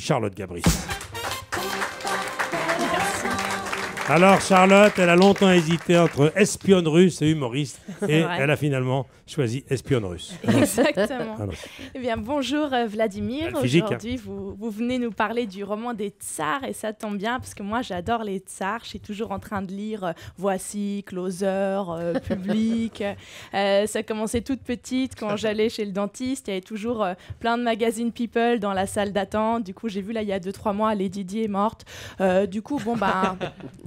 Charlotte Gabri. Alors Charlotte, elle a longtemps hésité entre espionne russe et humoriste, et elle a finalement choisi espionne russe. Exactement. Eh bien, bonjour Vladimir. Aujourd'hui, vous venez nous parler du roman des Tsars, et ça tombe bien parce que moi, j'adore les Tsars. Je suis toujours en train de lire Voici, Closer, Public. Ça commençait toute petite quand j'allais chez le dentiste. Il y avait toujours plein de magazines People dans la salle d'attente. Du coup, j'ai vu là, il y a 2-3 mois, Lady Di est morte. Du coup, bon, bah,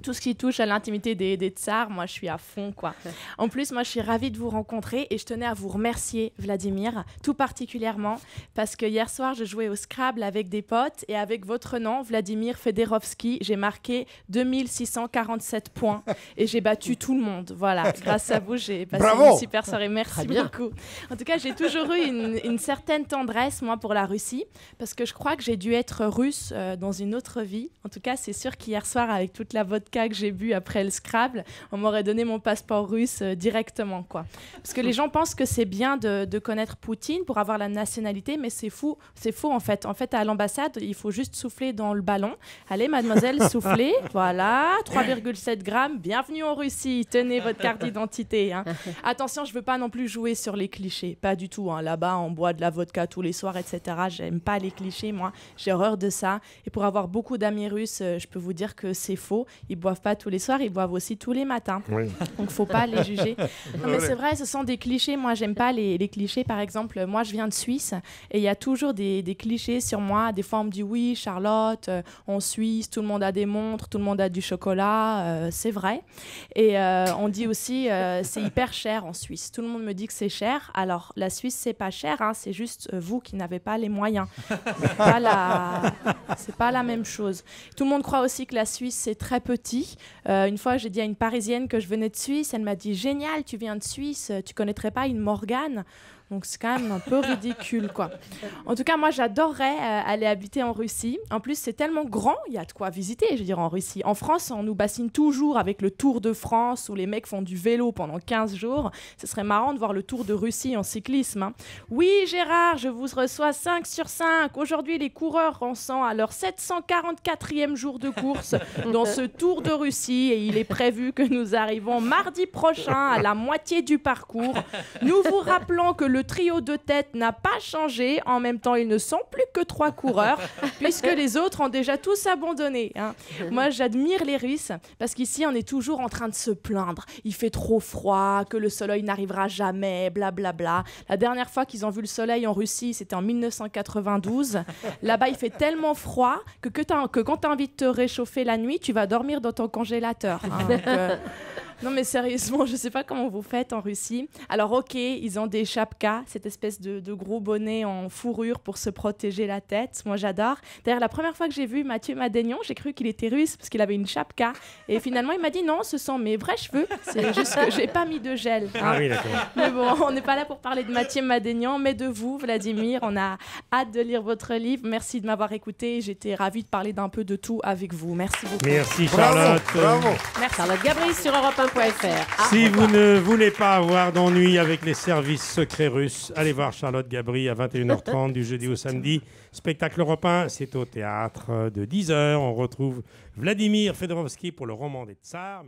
tout ce qui touche à l'intimité des Tsars, moi, je suis à fond, quoi. En plus, moi, je suis ravie de vous rencontrer et je tenais à vous remercier, Vladimir, tout particulièrement, parce que hier soir, je jouais au Scrabble avec des potes et avec votre nom, Vladimir Fedorovski, j'ai marqué 2647 points et j'ai battu tout le monde. Voilà, grâce à vous, j'ai passé une super soirée. Merci beaucoup. En tout cas, j'ai toujours eu une certaine tendresse, moi, pour la Russie, parce que je crois que j'ai dû être russe dans une autre vie. En tout cas, c'est sûr qu'hier soir, avec toute la vodka que j'ai bu après le Scrabble, on m'aurait donné mon passeport russe directement, quoi. Parce que les gens pensent que c'est bien de connaître Poutine pour avoir la nationalité, mais c'est faux en fait. En fait, à l'ambassade, il faut juste souffler dans le ballon. Allez, mademoiselle, soufflez. Voilà, 3,7 grammes. Bienvenue en Russie. Tenez votre carte d'identité. Hein. Attention, je ne veux pas non plus jouer sur les clichés. Pas du tout. Hein. Là-bas, on boit de la vodka tous les soirs, etc. J'aime pas les clichés, moi. J'ai horreur de ça. Et pour avoir beaucoup d'amis russes, je peux vous dire que c'est faux. Ils boivent pas tous les soirs, ils boivent aussi tous les matins. Oui. Donc, faut pas les juger. Non, mais c'est vrai, ce sont des clichés. Moi, j'aime pas les clichés. Par exemple, moi, je viens de Suisse et il y a toujours des clichés sur moi. Des fois, on me dit oui, Charlotte, en Suisse, tout le monde a des montres, tout le monde a du chocolat. C'est vrai. Et on dit aussi c'est hyper cher en Suisse. Tout le monde me dit que c'est cher. Alors, la Suisse, c'est pas cher. Hein, c'est juste vous qui n'avez pas les moyens. C'est pas la même chose. Tout le monde croit aussi que la Suisse, c'est très petit. Une fois, j'ai dit à une Parisienne que je venais de Suisse. Elle m'a dit « Génial, tu viens de Suisse. Tu connaîtrais pas une Morgane ?» Donc, c'est quand même un peu ridicule, quoi. En tout cas, moi, j'adorerais aller habiter en Russie. En plus, c'est tellement grand, il y a de quoi visiter, je veux dire, en Russie. En France, on nous bassine toujours avec le Tour de France où les mecs font du vélo pendant 15 jours. Ce serait marrant de voir le Tour de Russie en cyclisme. Hein. Oui, Gérard, je vous reçois 5 sur 5. Aujourd'hui, les coureurs en sont à leur 744e jour de course dans ce Tour de Russie et il est prévu que nous arrivons mardi prochain à la moitié du parcours. Nous vous rappelons que le trio de tête n'a pas changé. En même temps, ils ne sont plus que 3 coureurs, puisque les autres ont déjà tous abandonné. Hein. Moi, j'admire les Russes, parce qu'ici, on est toujours en train de se plaindre. Il fait trop froid, que le soleil n'arrivera jamais, blablabla. Bla bla. La dernière fois qu'ils ont vu le soleil en Russie, c'était en 1992. Là-bas, il fait tellement froid que quand tu as envie de te réchauffer la nuit, tu vas dormir dans ton congélateur. Hein. Donc, non mais sérieusement, je ne sais pas comment vous faites en Russie. Alors ok, ils ont des chapkas, cette espèce de gros bonnet en fourrure pour se protéger la tête. Moi j'adore. D'ailleurs la première fois que j'ai vu Mathieu Madénian, j'ai cru qu'il était russe parce qu'il avait une chapka. Et finalement il m'a dit non, ce sont mes vrais cheveux. C'est juste que j'ai pas mis de gel. Hein. Ah oui d'accord. Mais bon, on n'est pas là pour parler de Mathieu Madénian, mais de vous Vladimir. On a hâte de lire votre livre. Merci de m'avoir écouté. J'étais ravie de parler d'un peu de tout avec vous. Merci beaucoup. Merci Charlotte. Bravo. Merci. Charlotte Gabri sur Europe 1.fr. Si vous ne voulez pas avoir d'ennui avec les services secrets russes, allez voir Charlotte Gabri à 21h30 du jeudi au samedi. Spectacle européen, c'est au théâtre de 10h. On retrouve Vladimir Fedorovski pour le roman des Tsars.